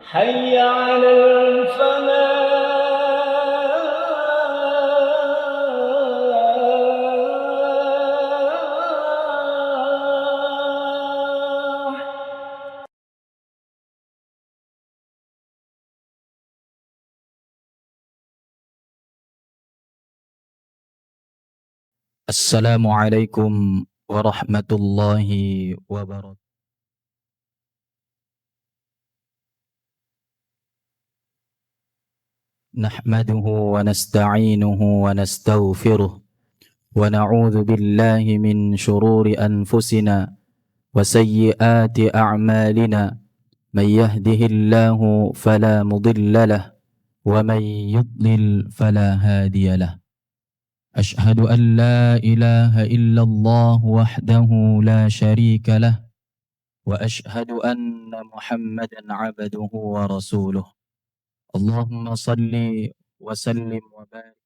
حي على الفلاح. السلام عليكم ورحمة الله وبركاته. نحمده ونستعينه ونستغفره ونعوذ بالله من شرور أنفسنا وسيئات أعمالنا. من يهده الله فلا مضل له ومن يضلل فلا هادي له. أشهد أن لا إله إلا الله وحده لا شريك له وأشهد أن محمدا عبده ورسوله. اللهم صل وسلم وبارك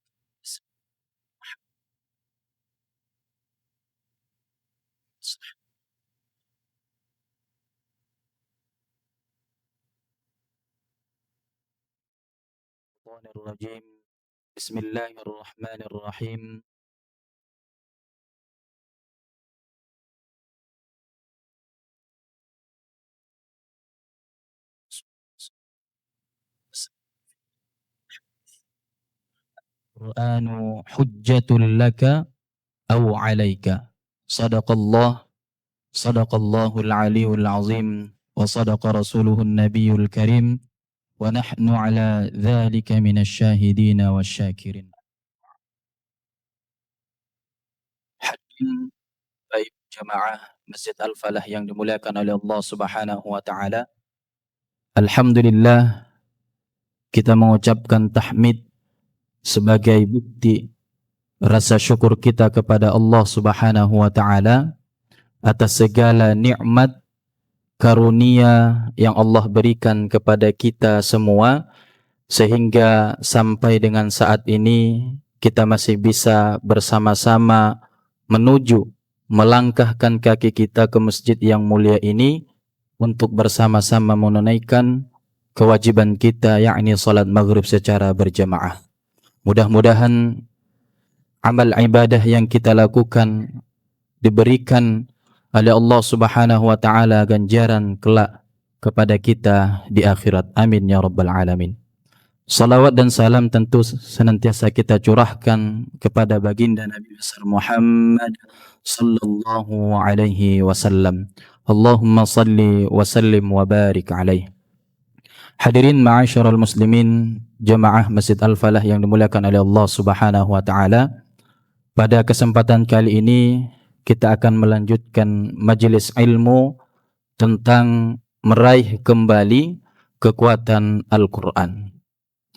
الرجيم. بسم الله الرحمن الرحيم. القرآن حجة لك أو عليك. صدق الله العلي العظيم وصدق رسوله النبي الكريم ونحن على ذلك من الشاهدين والشاكرين. Hadirin baik jamaah Masjid Al-Falah yang dimuliakan oleh Allah Subhanahu wa taala. Alhamdulillah, kita mengucapkan tahmid sebagai bukti rasa syukur kita kepada Allah Subhanahu wa taala atas segala nikmat karunia yang Allah berikan kepada kita semua, sehingga sampai dengan saat ini kita masih bisa bersama-sama menuju melangkahkan kaki kita ke masjid yang mulia ini untuk bersama-sama menunaikan kewajiban kita, yakni salat maghrib secara berjamaah. Mudah-mudahan amal ibadah yang kita lakukan diberikan oleh Allah Subhanahu wa taala ganjaran kelak kepada kita di akhirat. Amin ya rabbal alamin. Salawat dan salam tentu senantiasa kita curahkan kepada baginda Nabi besar Muhammad sallallahu alaihi wasallam. Allahumma salli wa sallim wa barik alaihi. Hadirin ma'asyiral muslimin, jamaah Masjid Al-Falah yang dimuliakan oleh Allah Subhanahu wa taala. Pada kesempatan kali ini kita akan melanjutkan majelis ilmu tentang meraih kembali kekuatan Al-Quran.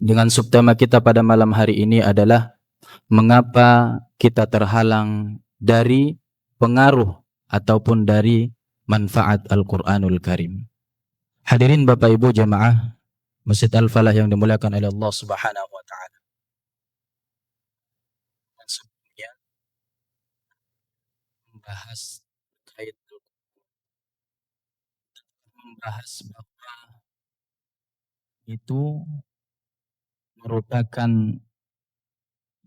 Dengan subtema kita pada malam hari ini adalah mengapa kita terhalang dari pengaruh ataupun dari manfaat Al-Quranul Karim. Hadirin Bapak Ibu jamaah Masjid Al-Falah yang dimuliakan oleh Allah Subhanahu wa taala. Sebelumnya membahas bahwa itu merupakan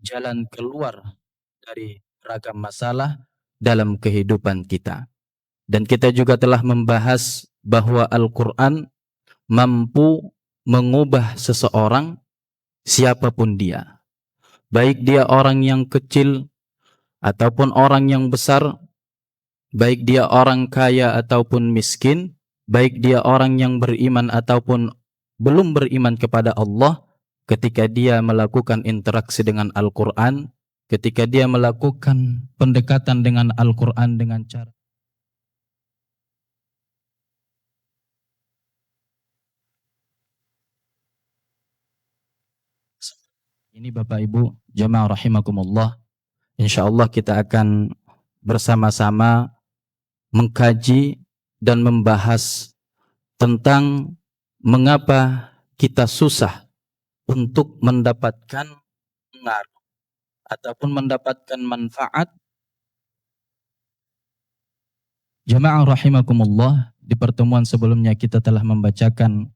jalan keluar dari ragam masalah dalam kehidupan kita. Dan kita juga telah membahas bahwa Al-Quran mampu mengubah seseorang siapapun dia. Baik dia orang yang kecil ataupun orang yang besar, baik dia orang kaya ataupun miskin, baik dia orang yang beriman ataupun belum beriman kepada Allah, ketika dia melakukan interaksi dengan Al-Quran, ketika dia melakukan pendekatan dengan Al-Quran dengan cara ini, Bapak Ibu jamaah rahimakumullah, insyaallah kita akan bersama-sama mengkaji dan membahas tentang mengapa kita susah untuk mendapatkan pengaruh ataupun mendapatkan manfaat. Jamaah rahimakumullah, di pertemuan sebelumnya kita telah membacakan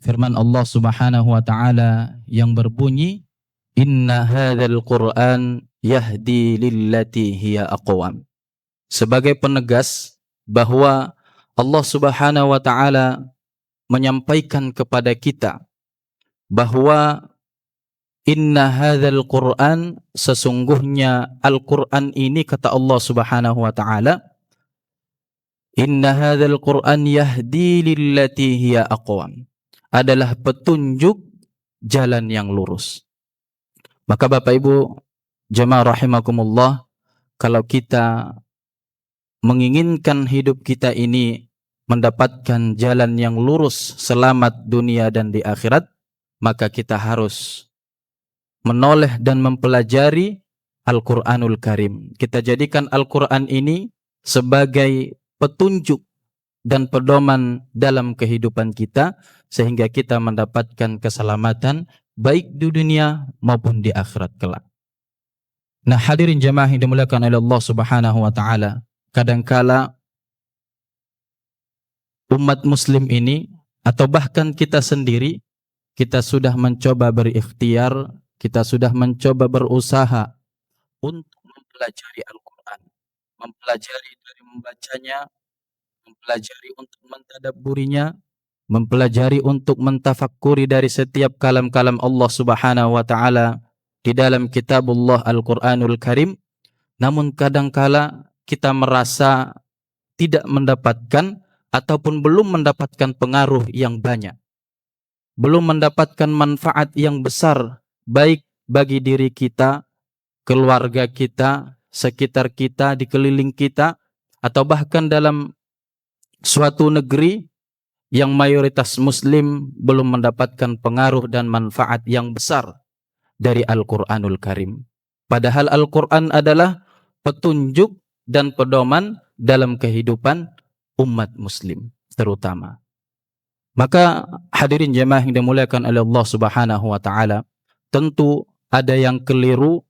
firman Allah Subhanahu wa taala yang berbunyi, "Inna hadzal Qur'an yahdi lillati hiya aqwam." Sebagai penegas bahwa Allah Subhanahu wa taala menyampaikan kepada kita bahwa inna hadzal Qur'an, sesungguhnya Al-Qur'an ini, kata Allah Subhanahu wa taala, inna hadzal Qur'an yahdi lillati hiya aqwam, adalah petunjuk jalan yang lurus. Maka Bapak Ibu jemaah rahimakumullah, kalau kita menginginkan hidup kita ini mendapatkan jalan yang lurus, selamat dunia dan di akhirat, maka kita harus menoleh dan mempelajari Al-Quranul Karim. Kita jadikan Al-Quran ini sebagai petunjuk dan pedoman dalam kehidupan kita, sehingga kita mendapatkan keselamatan baik di dunia maupun di akhirat kelak. Nah, hadirin jemaah yang dimuliakan oleh Allah Subhanahu wa taala, kadangkala umat muslim ini atau bahkan kita sendiri, kita sudah mencoba berikhtiar, kita sudah mencoba berusaha untuk mempelajari Al-Quran, mempelajari dari membacanya, mempelajari untuk mentadabburinya, mempelajari untuk mentafakkuri dari setiap kalam-kalam Allah Subhanahu wa taala di dalam kitabullah Al-Quranul Karim. Namun kadangkala kita merasa tidak mendapatkan ataupun belum mendapatkan pengaruh yang banyak, belum mendapatkan manfaat yang besar, baik bagi diri kita, keluarga kita, sekitar kita, di keliling kita, atau bahkan dalam suatu negeri yang mayoritas muslim belum mendapatkan pengaruh dan manfaat yang besar dari Al-Quranul Karim. Padahal Al-Quran adalah petunjuk dan pedoman dalam kehidupan umat muslim terutama. Maka hadirin jemaah yang dimuliakan oleh Allah Subhanahu wa taala, tentu ada yang keliru,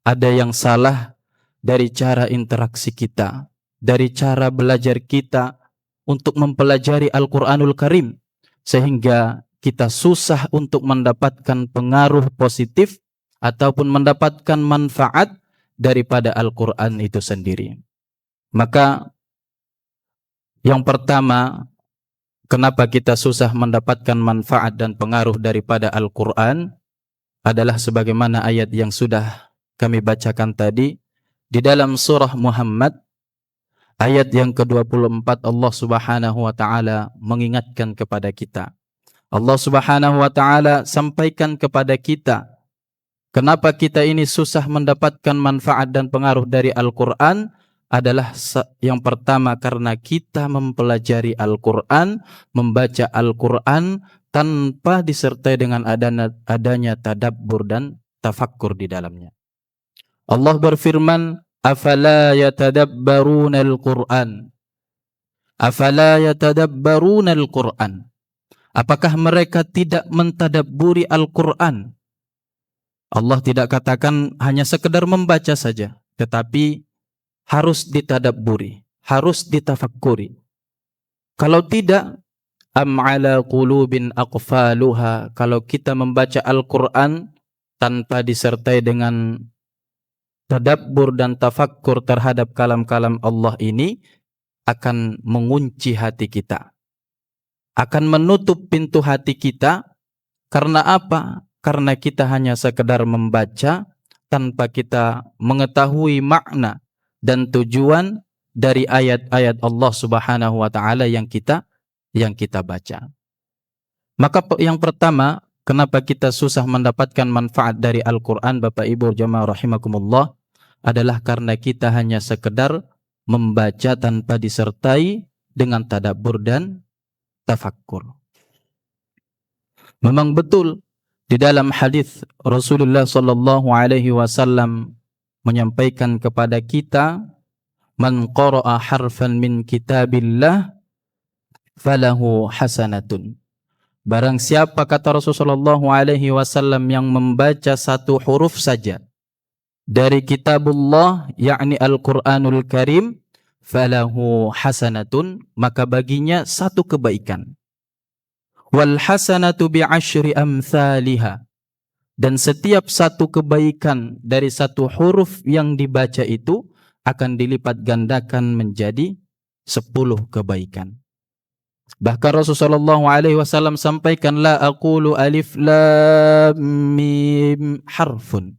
ada yang salah dari cara interaksi kita, dari cara belajar kita untuk mempelajari Al-Quranul Karim, sehingga kita susah untuk mendapatkan pengaruh positif ataupun mendapatkan manfaat daripada Al-Quran itu sendiri. Maka yang pertama, kenapa kita susah mendapatkan manfaat dan pengaruh daripada Al-Quran adalah sebagaimana ayat yang sudah kami bacakan tadi di dalam surah Muhammad ayat yang ke-24. Allah Subhanahu wa taala mengingatkan kepada kita. Allah Subhanahu wa taala sampaikan kepada kita kenapa kita ini susah mendapatkan manfaat dan pengaruh dari Al-Quran adalah yang pertama karena kita mempelajari Al-Quran, membaca Al-Quran tanpa disertai dengan adanya tadabbur dan tafakkur di dalamnya. Allah berfirman, "Afala yatadabbaruna al-Qur'an?" Afala yatadabbaruna al-Qur'an? Apakah mereka tidak mentadabburi Al-Quran? Allah tidak katakan hanya sekedar membaca saja, tetapi harus ditadabburi, harus ditafakkuri. Kalau tidak, am ala qulubin aqfaluha, kalau kita membaca Al-Quran tanpa disertai dengan tadabbur dan tafakkur terhadap kalam-kalam Allah ini, akan mengunci hati kita, akan menutup pintu hati kita. Karena apa? Karena kita hanya sekedar membaca tanpa kita mengetahui makna dan tujuan dari ayat-ayat Allah Subhanahu wa taala yang kita baca. Maka yang pertama, kenapa kita susah mendapatkan manfaat dari Al-Qur'an, Bapak Ibu jemaah rahimakumullah, adalah karena kita hanya sekedar membaca tanpa disertai dengan tadabbur dan tafakkur. Memang betul di dalam hadis Rasulullah sallallahu alaihi wasallam menyampaikan kepada kita, man qara'a harfan min kitabillah falahu hasanatun. Barang siapa, kata Rasulullah sallallahu alaihi wasallam, yang membaca satu huruf saja dari kitabullah, yakni Al-Quranul Karim, falahu hasanatun, maka baginya satu kebaikan. Wal hasanatu bi'asyri amthaliha. Dan setiap satu kebaikan dari satu huruf yang dibaca itu akan dilipat gandakan menjadi 10 kebaikan. Bahkan Rasulullah SAW sampaikan, la aqulu alif lam mim harfun.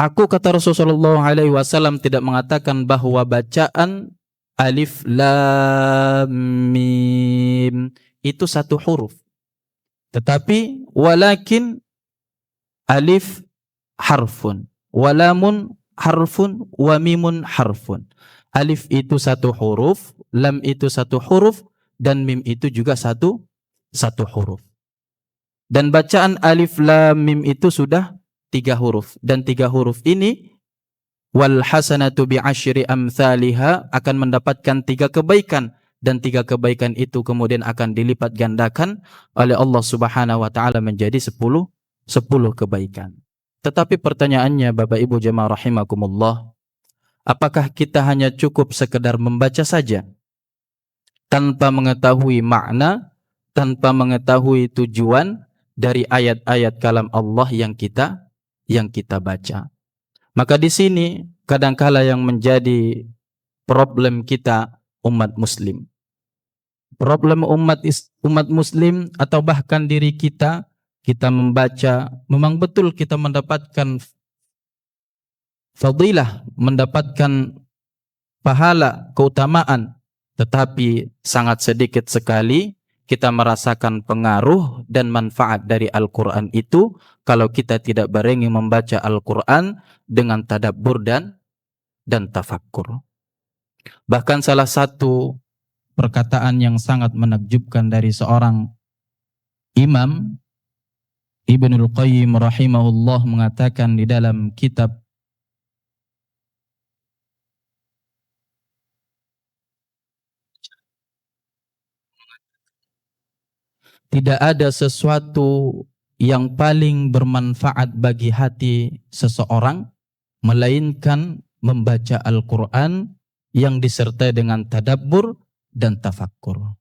Aku, kata Rasulullah SAW, tidak mengatakan bahwa bacaan alif lam mim itu satu huruf. Tetapi walakin alif harfun, walamun harfun, wa mimun harfun. Alif itu satu huruf, lam itu satu huruf, dan mim itu juga satu huruf. Dan bacaan alif lam mim itu sudah 3 huruf. Dan 3 huruf ini, wal hasanatu bi'asyri amthaliha, akan mendapatkan 3 kebaikan. Dan 3 kebaikan itu kemudian akan dilipat gandakan oleh Allah Subhanahu wa ta'ala menjadi 10 kebaikan. Tetapi pertanyaannya, Bapak Ibu jemaah rahimakumullah, apakah kita hanya cukup sekedar membaca saja tanpa mengetahui makna, tanpa mengetahui tujuan dari ayat-ayat kalam Allah yang kita baca? Maka di sini kadangkala yang menjadi problem kita umat muslim. Problem umat muslim atau bahkan diri kita membaca, memang betul kita mendapatkan fadilah, mendapatkan pahala, keutamaan, tetapi sangat sedikit sekali kita merasakan pengaruh dan manfaat dari Al-Quran itu kalau kita tidak barengi membaca Al-Quran dengan tadabbur dan tafakkur. Bahkan salah satu perkataan yang sangat menakjubkan dari seorang imam, Ibnul Qayyim rahimahullah, mengatakan di dalam kitab tidak ada sesuatu yang paling bermanfaat bagi hati seseorang melainkan membaca Al-Quran yang disertai dengan tadabbur dan tafakkur.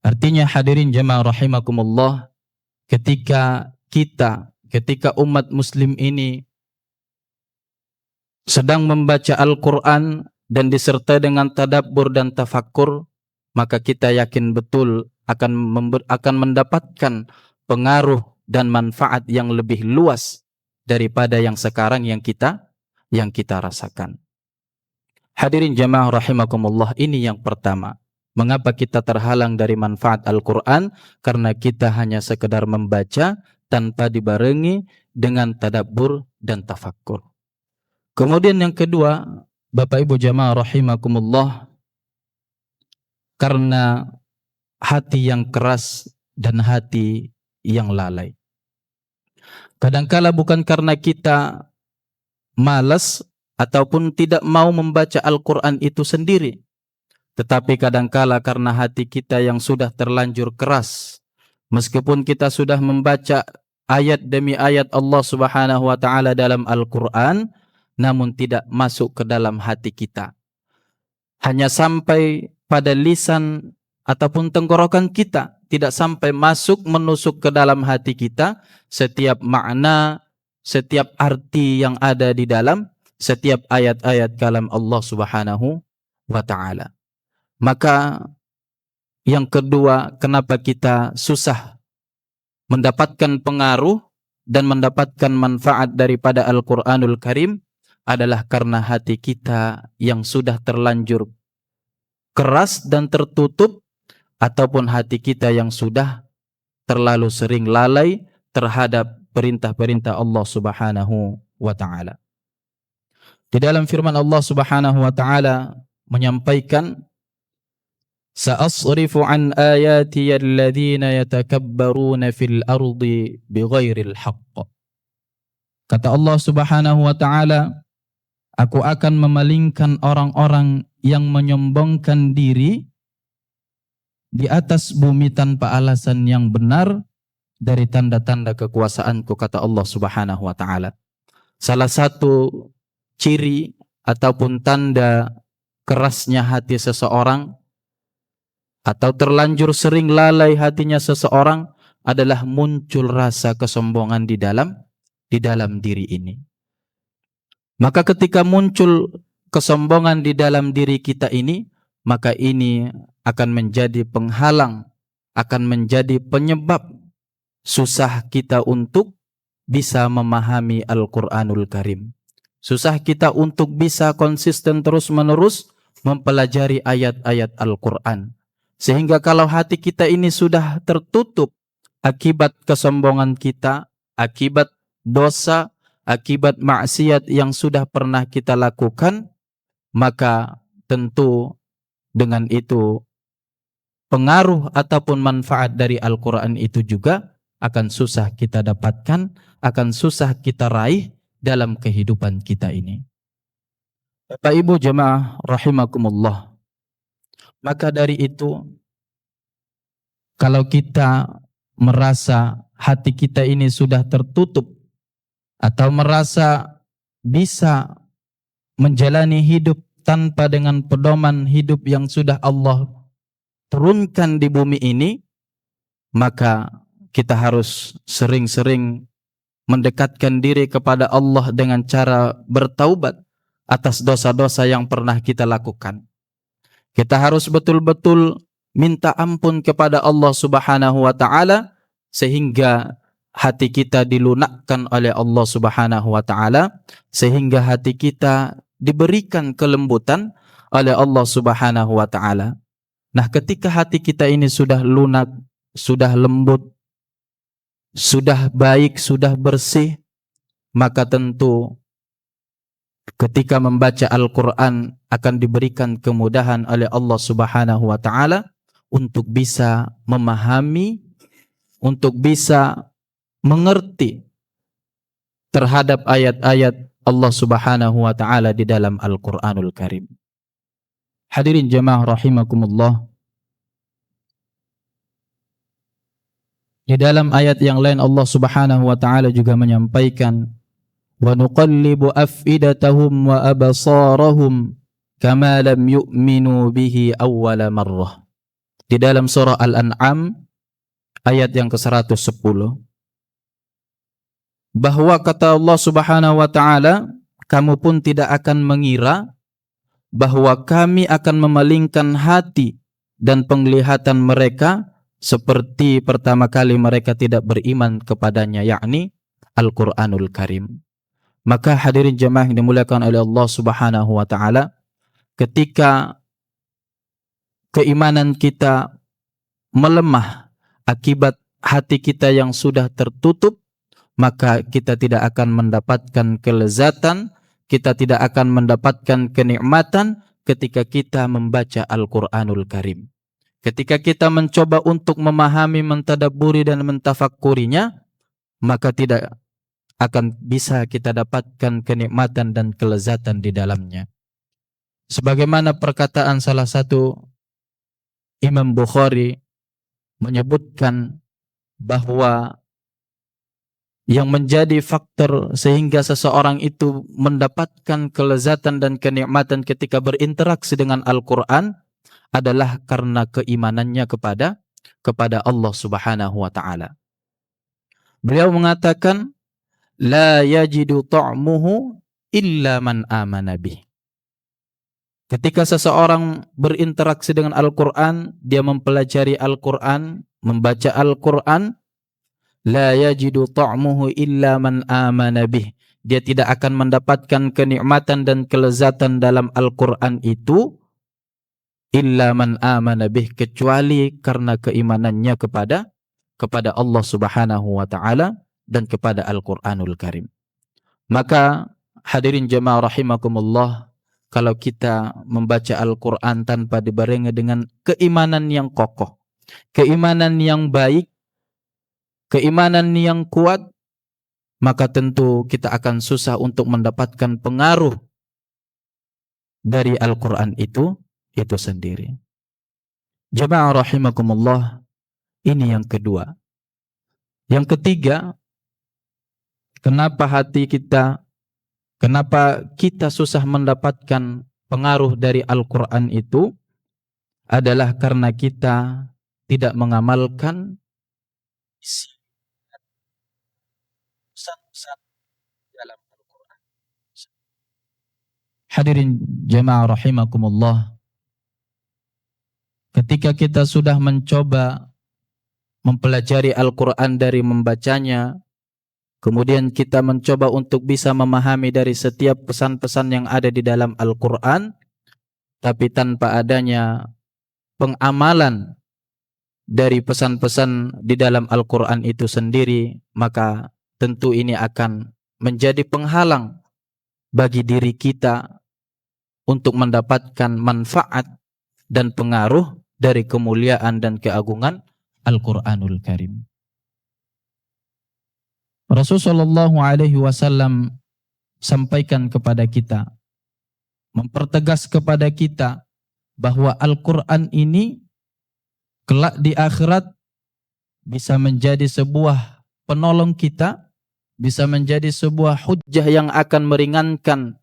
Artinya hadirin jemaah rahimakumullah, ketika umat muslim ini sedang membaca Al-Quran dan disertai dengan tadabbur dan tafakkur, maka kita yakin betul akan mendapatkan pengaruh dan manfaat yang lebih luas daripada yang sekarang yang kita rasakan. Hadirin jemaah rahimakumullah, ini yang pertama. Mengapa kita terhalang dari manfaat Al-Quran? Karena kita hanya sekedar membaca tanpa dibarengi dengan tadabbur dan tafakkur. Kemudian yang kedua, Bapak Ibu jemaah rahimakumullah, karena hati yang keras dan hati yang lalai. Kadangkala bukan karena kita malas ataupun tidak mau membaca Al-Quran itu sendiri, tetapi kadangkala karena hati kita yang sudah terlanjur keras. Meskipun kita sudah membaca ayat demi ayat Allah Subhanahu wa ta'ala dalam Al-Quran, namun tidak masuk ke dalam hati kita. Hanya sampai pada lisan ataupun tenggorokan kita, tidak sampai menusuk ke dalam hati kita setiap makna, setiap arti yang ada di dalam setiap ayat-ayat kalam Allah Subhanahu wa ta'ala. Maka yang kedua, kenapa kita susah mendapatkan pengaruh dan mendapatkan manfaat daripada Al-Quranul Karim adalah karena hati kita yang sudah terlanjur keras dan tertutup, ataupun hati kita yang sudah terlalu sering lalai terhadap perintah-perintah Allah Subhanahu wa ta'ala. Di dalam firman Allah Subhanahu wa ta'ala menyampaikan, sa'asrifu an ayati alladhina yatakabbaruna fil ardi bighairil haqq. Kata Allah Subhanahu wa ta'ala, aku akan memalingkan orang-orang yang menyombongkan diri di atas bumi tanpa alasan yang benar dari tanda-tanda kekuasaanku, kata Allah Subhanahu wa ta'ala. Salah satu ciri ataupun tanda kerasnya hati seseorang atau terlanjur sering lalai hatinya seseorang adalah muncul rasa kesombongan di dalam diri ini. Maka ketika muncul kesombongan di dalam diri kita ini, maka ini akan menjadi penghalang, akan menjadi penyebab susah kita untuk bisa memahami Al-Quranul Karim. Susah kita untuk bisa konsisten terus-menerus mempelajari ayat-ayat Al-Quran. Sehingga kalau hati kita ini sudah tertutup akibat kesombongan kita, akibat dosa, akibat maksiat yang sudah pernah kita lakukan, maka tentu dengan itu pengaruh ataupun manfaat dari Al-Quran itu juga akan susah kita dapatkan, akan susah kita raih dalam kehidupan kita ini. Bapak Ibu jemaah rahimakumullah. Maka dari itu, kalau kita merasa hati kita ini sudah tertutup atau merasa bisa menjalani hidup tanpa dengan pedoman hidup yang sudah Allah turunkan di bumi ini, maka kita harus sering-sering mendekatkan diri kepada Allah dengan cara bertaubat atas dosa-dosa yang pernah kita lakukan. Kita harus betul-betul minta ampun kepada Allah Subhanahu wa taala sehingga hati kita dilunakkan oleh Allah Subhanahu wa taala, sehingga hati kita diberikan kelembutan oleh Allah Subhanahu wa taala. Nah, ketika hati kita ini sudah lunak, sudah lembut, sudah baik, sudah bersih, maka tentu ketika membaca Al-Quran akan diberikan kemudahan oleh Allah Subhanahu wa taala untuk bisa memahami, untuk bisa mengerti terhadap ayat-ayat Allah Subhanahu wa taala di dalam Al-Qur'anul Karim. Hadirin jemaah rahimakumullah. Di dalam ayat yang lain Allah Subhanahu wa taala juga menyampaikan, wa nuqallibu afidatahum wa absarahum kama lam yu'minu bihi awwala marrah. Di dalam surah Al-An'am ayat yang ke-110, bahwa kata Allah Subhanahu wa taala, kamu pun tidak akan mengira bahwa kami akan memalingkan hati dan penglihatan mereka seperti pertama kali mereka tidak beriman kepadanya, yakni Al-Qur'anul Karim. Maka hadirin jemaah yang dimuliakan oleh Allah Subhanahu wa taala, ketika keimanan kita melemah akibat hati kita yang sudah tertutup, maka kita tidak akan mendapatkan kelezatan, kita tidak akan mendapatkan kenikmatan ketika kita membaca Al-Qur'anul Karim. Ketika kita mencoba untuk memahami, mentadabburi dan mentafakkurinya, maka tidak akan bisa kita dapatkan kenikmatan dan kelezatan di dalamnya. Sebagaimana perkataan salah satu Imam Bukhari menyebutkan bahwa yang menjadi faktor sehingga seseorang itu mendapatkan kelezatan dan kenikmatan ketika berinteraksi dengan Al-Quran adalah karena keimanannya kepada Allah Subhanahu wa taala. Beliau mengatakan, la yajidu ta'muhu illa man amana bih. Ketika seseorang berinteraksi dengan Al-Quran, dia mempelajari Al-Quran, membaca Al-Quran, la yajidu ta'muhu illa man amana bih. Dia tidak akan mendapatkan kenikmatan dan kelezatan dalam Al-Quran itu illa man amana bih, kecuali karena keimanannya kepada Allah Subhanahu wa taala dan kepada Al-Qur'anul Karim. Maka hadirin jemaah rahimakumullah, kalau kita membaca Al-Qur'an tanpa dibarengi dengan keimanan yang kokoh, keimanan yang baik, keimanan yang kuat, maka tentu kita akan susah untuk mendapatkan pengaruh dari Al-Qur'an itu sendiri. Jemaah rahimakumullah, ini yang kedua. Yang ketiga, kenapa kita susah mendapatkan pengaruh dari Al-Quran itu adalah karena kita tidak mengamalkan isi pesan-pesan dalam Al-Quran. Hadirin jemaah rahimakumullah, ketika kita sudah mencoba mempelajari Al-Quran dari membacanya, kemudian kita mencoba untuk bisa memahami dari setiap pesan-pesan yang ada di dalam Al-Quran, tapi tanpa adanya pengamalan dari pesan-pesan di dalam Al-Quran itu sendiri, maka tentu ini akan menjadi penghalang bagi diri kita untuk mendapatkan manfaat dan pengaruh dari kemuliaan dan keagungan Al-Quranul Karim. Rasulullah SAW sampaikan kepada kita, mempertegas kepada kita bahwa Al-Quran ini kelak di akhirat bisa menjadi sebuah penolong kita, bisa menjadi sebuah hujjah yang akan meringankan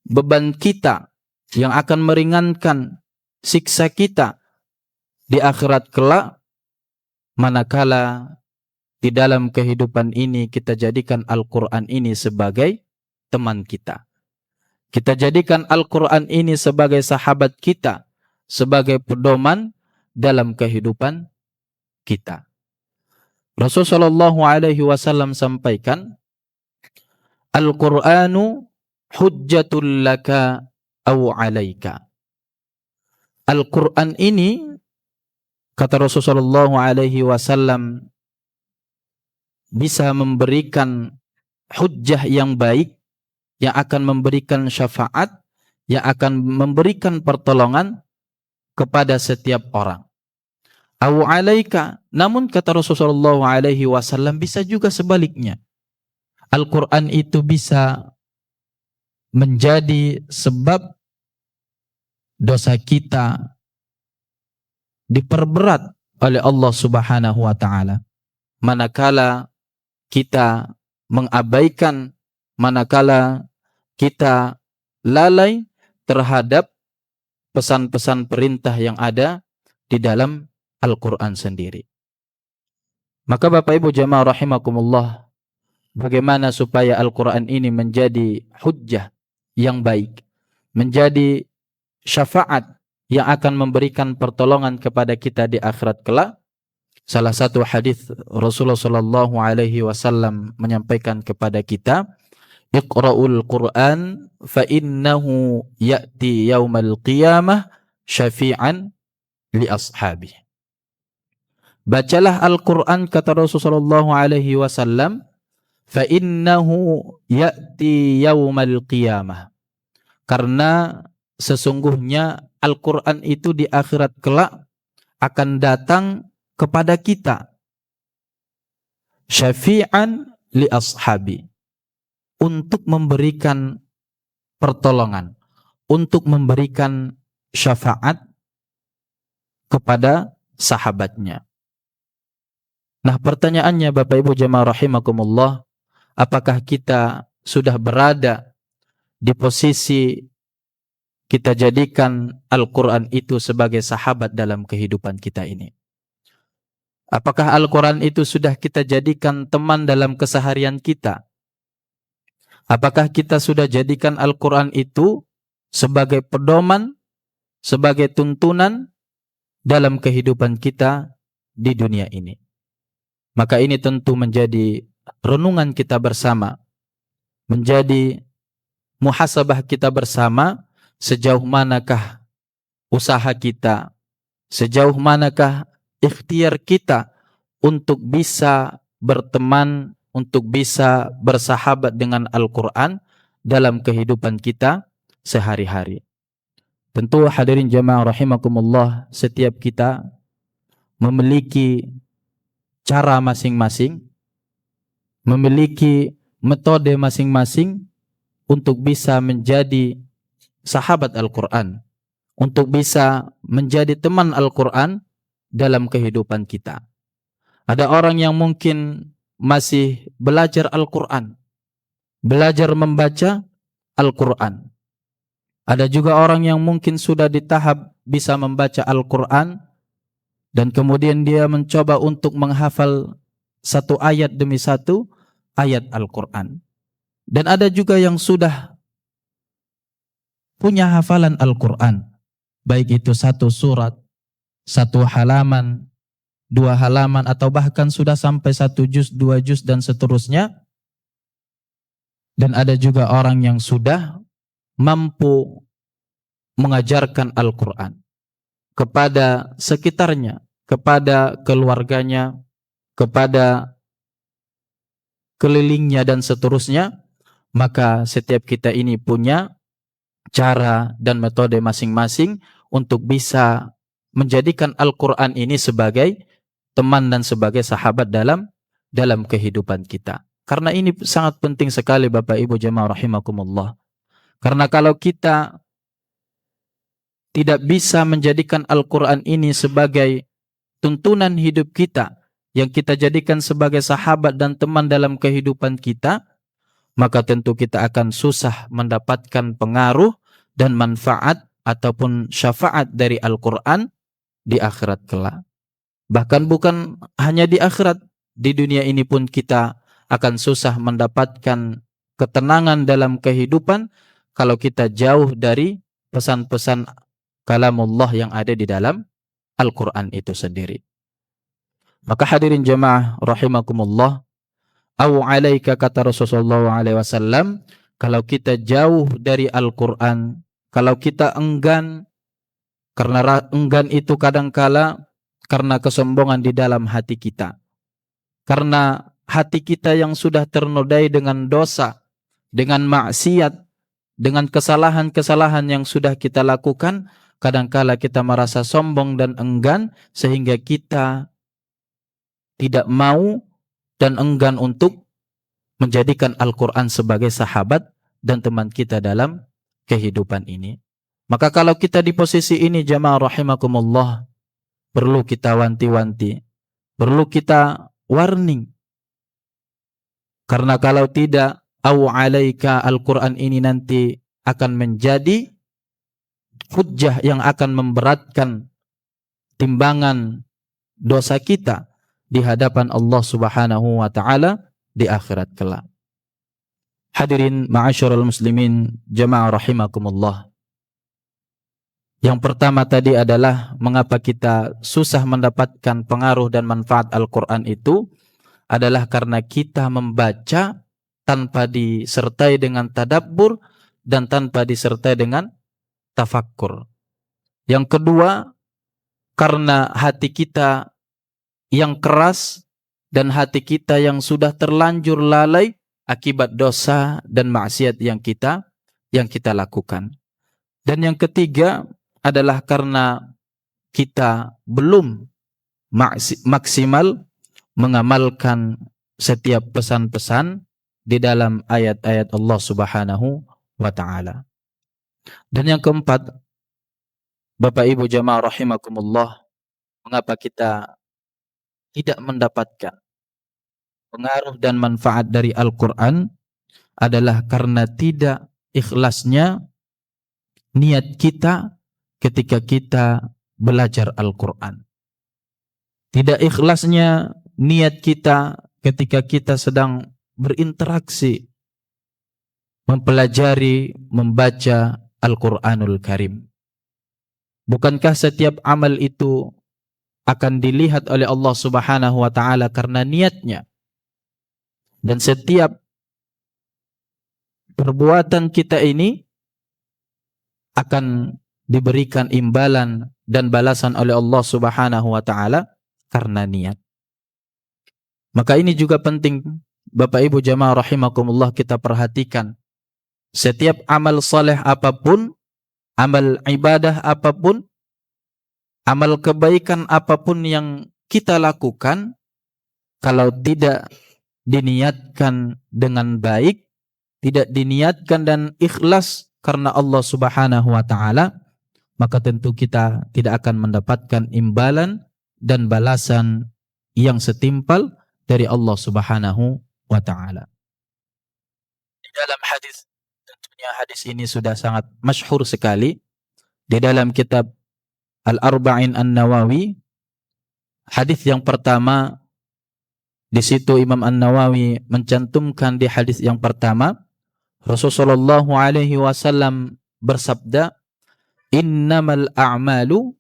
beban kita, yang akan meringankan siksa kita di akhirat kelak, manakala di dalam kehidupan ini kita jadikan Al-Quran ini sebagai teman kita. Kita jadikan Al-Quran ini sebagai sahabat kita, sebagai pedoman dalam kehidupan kita. Rasulullah SAW sampaikan, Al-Quranu hujjatul laka aw alaika. Al-Quran ini, kata Rasulullah SAW, bisa memberikan hujjah yang baik, yang akan memberikan syafaat, yang akan memberikan pertolongan kepada setiap orang. Aw alaika, namun kata Rasulullah SAW bisa juga sebaliknya. Al-Quran itu bisa menjadi sebab dosa kita diperberat oleh Allah Subhanahu wa taala. Manakala kita mengabaikan, manakala kita lalai terhadap pesan-pesan perintah yang ada di dalam Al-Quran sendiri. Maka Bapak Ibu jamaah rahimakumullah, bagaimana supaya Al-Quran ini menjadi hujjah yang baik, menjadi syafaat yang akan memberikan pertolongan kepada kita di akhirat kelak? Salah satu hadis Rasulullah SAW menyampaikan kepada kita, Iqra'ul Qur'an fa innahu ya'ti yaumal qiyamah syafi'an li ashabi. Bacalah Al-Quran, kata Rasulullah SAW, fa innahu ya'ti yaumal qiyamah. Karena sesungguhnya Al-Quran itu di akhirat kelak akan datang kepada kita, syafi'an li ashabi, untuk memberikan pertolongan, untuk memberikan syafaat kepada sahabatnya. Nah, pertanyaannya Bapak Ibu jamaah rahimakumullah, apakah kita sudah berada di posisi kita jadikan Al-Quran itu sebagai sahabat dalam kehidupan kita ini? Apakah Al-Quran itu sudah kita jadikan teman dalam keseharian kita? Apakah kita sudah jadikan Al-Quran itu sebagai pedoman, sebagai tuntunan dalam kehidupan kita di dunia ini? Maka ini tentu menjadi renungan kita bersama, menjadi muhasabah kita bersama, sejauh manakah usaha kita, sejauh manakah ikhtiar kita untuk bisa berteman, untuk bisa bersahabat dengan Al-Quran dalam kehidupan kita sehari-hari. Tentu hadirin jamaah rahimakumullah, setiap kita memiliki cara masing-masing, memiliki metode masing-masing untuk bisa menjadi sahabat Al-Quran, untuk bisa menjadi teman Al-Quran dalam kehidupan kita. Ada orang yang mungkin masih belajar Al-Quran, belajar membaca Al-Quran. Ada juga orang yang mungkin sudah di tahap bisa membaca Al-Quran dan kemudian dia mencoba untuk menghafal satu ayat demi satu ayat Al-Quran. Dan ada juga yang sudah punya hafalan Al-Quran, baik itu satu surat, satu halaman, dua halaman, atau bahkan sudah sampai satu juz, dua juz, dan seterusnya. Dan ada juga orang yang sudah mampu mengajarkan Al-Quran kepada sekitarnya, kepada keluarganya, kepada kelilingnya, dan seterusnya. Maka setiap kita ini punya cara dan metode masing-masing untuk bisa menjadikan Al-Quran ini sebagai teman dan sebagai sahabat dalam kehidupan kita. Karena ini sangat penting sekali Bapak Ibu jemaah rahimakumullah. Karena kalau kita tidak bisa menjadikan Al-Quran ini sebagai tuntunan hidup kita, yang kita jadikan sebagai sahabat dan teman dalam kehidupan kita, maka tentu kita akan susah mendapatkan pengaruh dan manfaat ataupun syafaat dari Al-Quran di akhirat kelak. Bahkan bukan hanya di akhirat, di dunia ini pun kita akan susah mendapatkan ketenangan dalam kehidupan kalau kita jauh dari pesan-pesan kalamullah yang ada di dalam Al-Quran itu sendiri. Maka hadirin jemaah rahimakumullah, au alaika, kata Rasulullah SAW, kalau kita jauh dari Al-Quran, kalau kita enggan, karena enggan itu kadangkala karena kesombongan di dalam hati kita, karena hati kita yang sudah ternodai dengan dosa, dengan maksiat, dengan kesalahan-kesalahan yang sudah kita lakukan, kadangkala kita merasa sombong dan enggan sehingga kita tidak mau dan enggan untuk menjadikan Al-Quran sebagai sahabat dan teman kita dalam kehidupan ini. Maka kalau kita di posisi ini jamaah rahimakumullah, perlu kita wanti-wanti, perlu kita warning. Karena kalau tidak, au alaika, Al-Quran ini nanti akan menjadi hujjah yang akan memberatkan timbangan dosa kita di hadapan Allah Subhanahu wa taala di akhirat kelak. Hadirin ma'asyiral muslimin jamaah rahimakumullah. Yang pertama tadi adalah mengapa kita susah mendapatkan pengaruh dan manfaat Al-Quran itu adalah karena kita membaca tanpa disertai dengan tadabbur dan tanpa disertai dengan tafakkur. Yang kedua, karena hati kita yang keras dan hati kita yang sudah terlanjur lalai akibat dosa dan maksiat yang kita lakukan. Dan yang ketiga adalah karena kita belum maksimal mengamalkan setiap pesan-pesan di dalam ayat-ayat Allah Subhanahu wa taala. Dan yang keempat, Bapak Ibu jamaah rahimakumullah, mengapa kita tidak mendapatkan pengaruh dan manfaat dari Al-Quran adalah karena tidak ikhlasnya niat kita ketika kita belajar Al-Quran. Tidak ikhlasnya niat kita ketika kita sedang berinteraksi, mempelajari, membaca Al-Quranul Karim. Bukankah setiap amal itu akan dilihat oleh Allah Subhanahu wa taala karena niatnya? Dan setiap perbuatan kita ini akan diberikan imbalan dan balasan oleh Allah Subhanahu wa taala karena niat. Maka ini juga penting Bapak Ibu jamaah rahimakumullah kita perhatikan. Setiap amal saleh apapun, amal ibadah apapun, amal kebaikan apapun yang kita lakukan, kalau tidak diniatkan dengan baik, tidak diniatkan dan ikhlas karena Allah Subhanahu wa taala, maka tentu kita tidak akan mendapatkan imbalan dan balasan yang setimpal dari Allah Subhanahu wa taala. Di dalam hadis, tentunya hadis ini sudah sangat masyhur sekali di dalam kitab Al-Arba'in An-Nawawi, hadis yang pertama, di situ Imam An-Nawawi mencantumkan di hadis yang pertama, Rasulullah SAW bersabda, innamal a'malu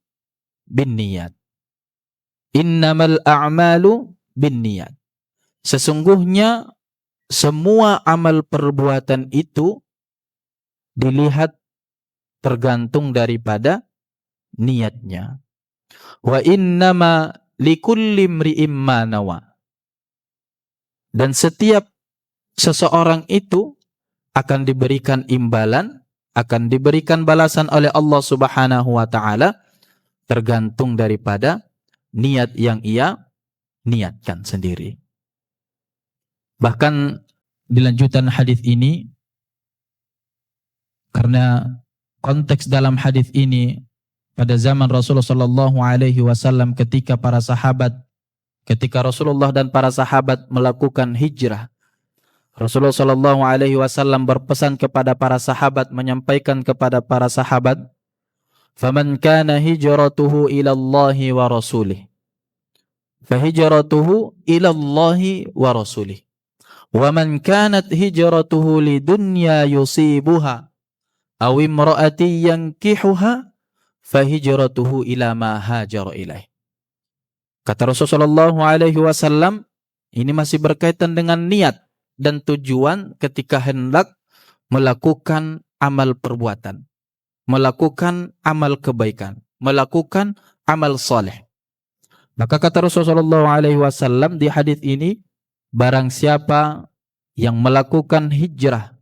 binniyat. Innamal a'malu binniyat. Sesungguhnya semua amal perbuatan itu dilihat tergantung daripada niatnya. Wa innama likulli imri'im ma nawa. Dan setiap seseorang itu akan diberikan imbalan, akan diberikan balasan oleh Allah Subhanahu wa taala tergantung daripada niat yang ia niatkan sendiri. Bahkan di lanjutan hadis ini, karena konteks dalam hadis ini pada zaman Rasulullah sallallahu alaihi wasallam ketika Rasulullah dan para sahabat melakukan hijrah, Rasulullah sallallahu alaihi wasallam berpesan kepada para sahabat, menyampaikan kepada para sahabat, "Faman kana hijratuhu ila Allahi wa rasulih, fa hijratuhu ila Allahi wa rasulih. Wa man kanat hijratuhu lidunya yusibuha aw imra'ati yankihuha fa hijratuhu ila ma hajara ilaih." Kata Rasulullah SAW, ini masih berkaitan dengan niat dan tujuan ketika hendak melakukan amal perbuatan, melakukan amal kebaikan, melakukan amal saleh. Maka kata Rasulullah SAW di hadis ini, barang siapa yang melakukan hijrah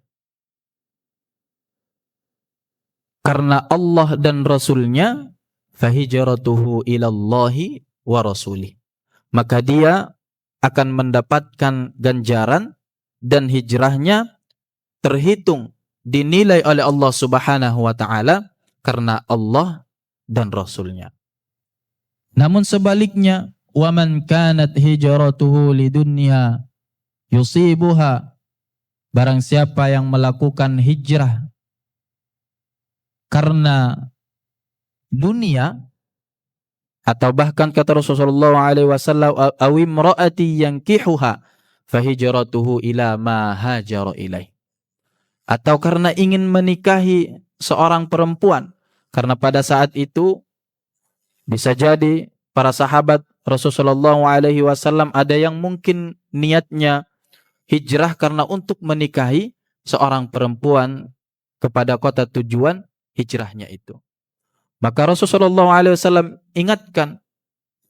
karena Allah dan Rasulnya, fahijratuhu ilallahi wa rasulih, maka dia akan mendapatkan ganjaran dan hijrahnya terhitung, dinilai oleh Allah Subhanahu wa taala karena Allah dan Rasulnya. Namun sebaliknya, waman kanat hijratuhu lidunya yusibuha, barang siapa yang melakukan hijrah karena dunia, atau bahkan kata Rasulullah SAW, awim ra'ati yankihuha fahijratuhu ila ma hajara ilaih, atau karena ingin menikahi seorang perempuan, karena pada saat itu bisa jadi para sahabat Rasulullah SAW ada yang mungkin niatnya hijrah karena untuk menikahi seorang perempuan kepada kota tujuan hijrahnya itu. Maka Rasulullah SAW ingatkan,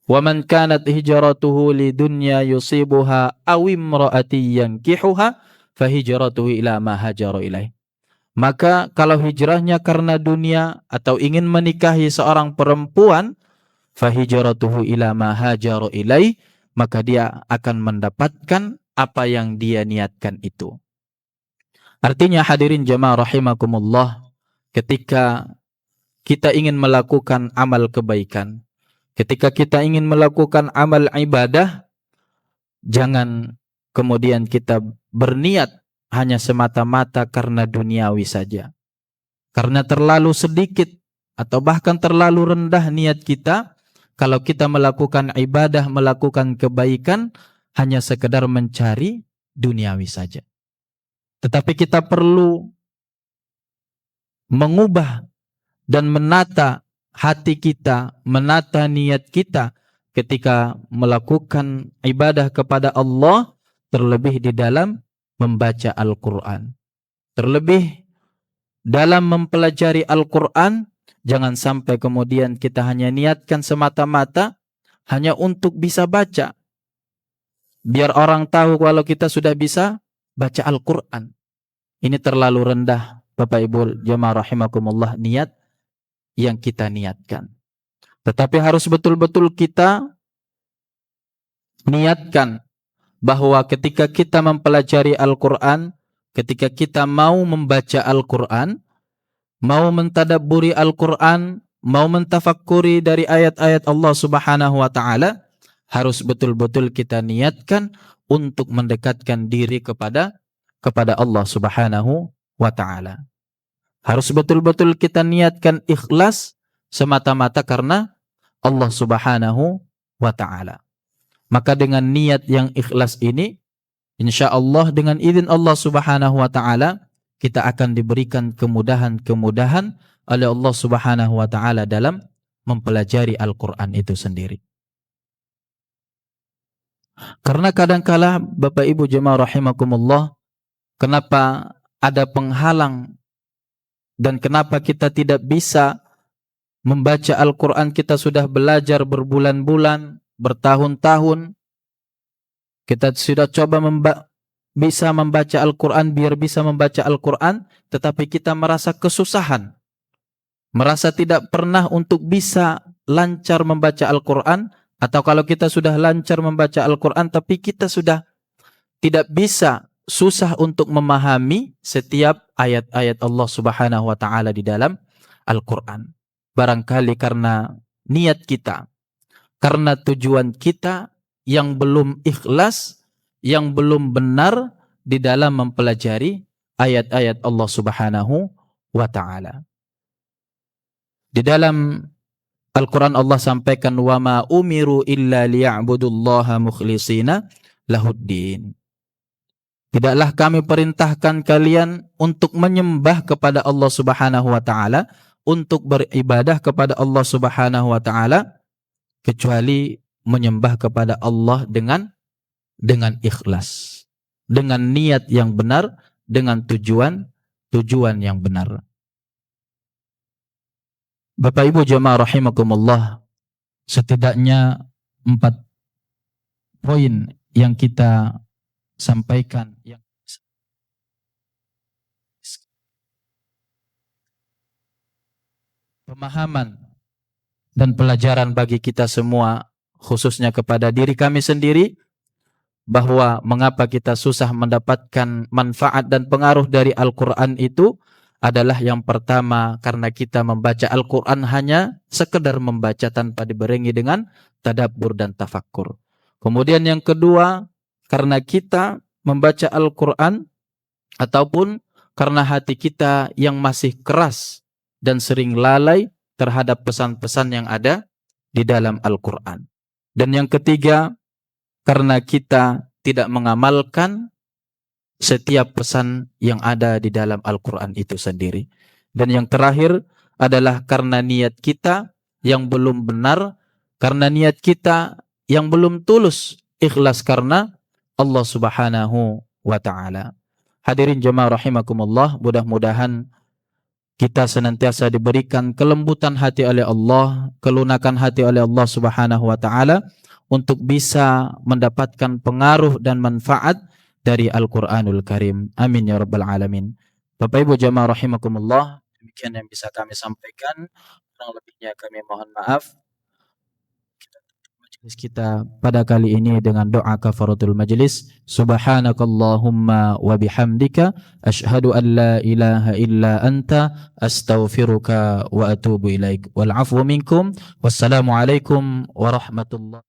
وَمَنْ كَانَتْ هِجْرَتُهُ لِدُنْيَا يُصِيبُهَا أَوْ امْرَأَةٍ يَنْكِحُهَا فَهِجْرَتُهُ إِلَى مَا هَاجَرَ إِلَيْهِ. Maka kalau hijrahnya karena dunia atau ingin menikahi seorang perempuan, فَهِجْرَتُهُ إِلَى مَا هَاجَرَ إِلَيْهِ, maka dia akan mendapatkan apa yang dia niatkan itu. Artinya hadirin jamaah rahimakumullah, ketika kita ingin melakukan amal kebaikan, ketika kita ingin melakukan amal ibadah, jangan kemudian kita berniat hanya semata-mata karena duniawi saja. Karena terlalu sedikit atau bahkan terlalu rendah niat kita kalau kita melakukan ibadah, melakukan kebaikan hanya sekedar mencari duniawi saja. Tetapi kita perlu mengubah dan menata hati kita, menata niat kita ketika melakukan ibadah kepada Allah, terlebih di dalam membaca Al-Quran. Terlebih dalam mempelajari Al-Quran, jangan sampai kemudian kita hanya niatkan semata-mata hanya untuk bisa baca. Biar orang tahu kalau kita sudah bisa baca Al-Quran. Ini terlalu rendah, Bapak Ibu jamaah rahimakumullah, niat yang kita niatkan. Tetapi harus betul-betul kita niatkan bahwa ketika kita mempelajari Al-Quran, ketika kita mau membaca Al-Quran, mau mentadabburi Al-Quran, mau mentafakuri dari ayat-ayat Allah Subhanahu wa taala, harus betul-betul kita niatkan untuk mendekatkan diri kepada Allah Subhanahu wa taala. Harus betul-betul kita niatkan ikhlas semata-mata karena Allah Subhanahu wa ta'ala. Maka dengan niat yang ikhlas ini, insya Allah dengan izin Allah Subhanahu wa ta'ala, kita akan diberikan kemudahan-kemudahan oleh Allah Subhanahu wa ta'ala dalam mempelajari Al-Quran itu sendiri. Karena kadangkala Bapak Ibu jemaah rahimakumullah, kenapa ada penghalang dan kenapa kita tidak bisa membaca Al-Quran? Kita sudah belajar berbulan-bulan, bertahun-tahun, kita sudah coba bisa membaca Al-Quran, biar bisa membaca Al-Quran, tetapi kita merasa kesusahan, merasa tidak pernah untuk bisa lancar membaca Al-Quran. Atau kalau kita sudah lancar membaca Al-Quran, tapi kita sudah tidak bisa, susah untuk memahami setiap ayat-ayat Allah Subhanahu wa ta'ala di dalam Al-Quran. Barangkali karena niat kita, karena tujuan kita yang belum ikhlas, yang belum benar di dalam mempelajari ayat-ayat Allah Subhanahu wa ta'ala. Di dalam Al-Quran Allah sampaikan, wa ma umiru illa liya'budullaha mukhlishina lahuddin. Tidaklah kami perintahkan kalian untuk menyembah kepada Allah Subhanahu wa ta'ala, untuk beribadah kepada Allah Subhanahu wa ta'ala, kecuali menyembah kepada Allah dengan ikhlas, dengan niat yang benar, dengan tujuan yang benar. Bapak Ibu jemaah rahimakumullah, setidaknya 4 poin yang kita sampaikan yang pemahaman dan pelajaran bagi kita semua, khususnya kepada diri kami sendiri, bahwa mengapa kita susah mendapatkan manfaat dan pengaruh dari Al-Quran itu adalah yang pertama, karena kita membaca Al-Quran hanya sekedar membaca tanpa dibarengi dengan tadabbur dan tafakkur. Kemudian yang kedua, karena kita membaca Al-Quran ataupun karena hati kita yang masih keras dan sering lalai terhadap pesan-pesan yang ada di dalam Al-Quran. Dan yang ketiga, karena kita tidak mengamalkan setiap pesan yang ada di dalam Al-Quran itu sendiri. Dan yang terakhir adalah karena niat kita yang belum benar, karena niat kita yang belum tulus, ikhlas karena Allah Subhanahu wa ta'ala. Hadirin jemaah rahimakumullah, mudah-mudahan kita senantiasa diberikan kelembutan hati oleh Allah, kelunakan hati oleh Allah Subhanahu wa ta'ala, untuk bisa mendapatkan pengaruh dan manfaat dari Al-Quranul Karim. Amin ya rabbal alamin. Bapak Ibu jemaah rahimakumullah, demikian yang bisa kami sampaikan. Kurang lebihnya kami mohon maaf. Kita tutup majelis kita pada kali ini dengan doa kafaratul majelis. Subhanakallahumma wa bihamdika asyhadu an la ilaha illa anta astaghfiruka wa atubu ilaik. Wal afwu minkum. Wassalamualaikum warahmatullahi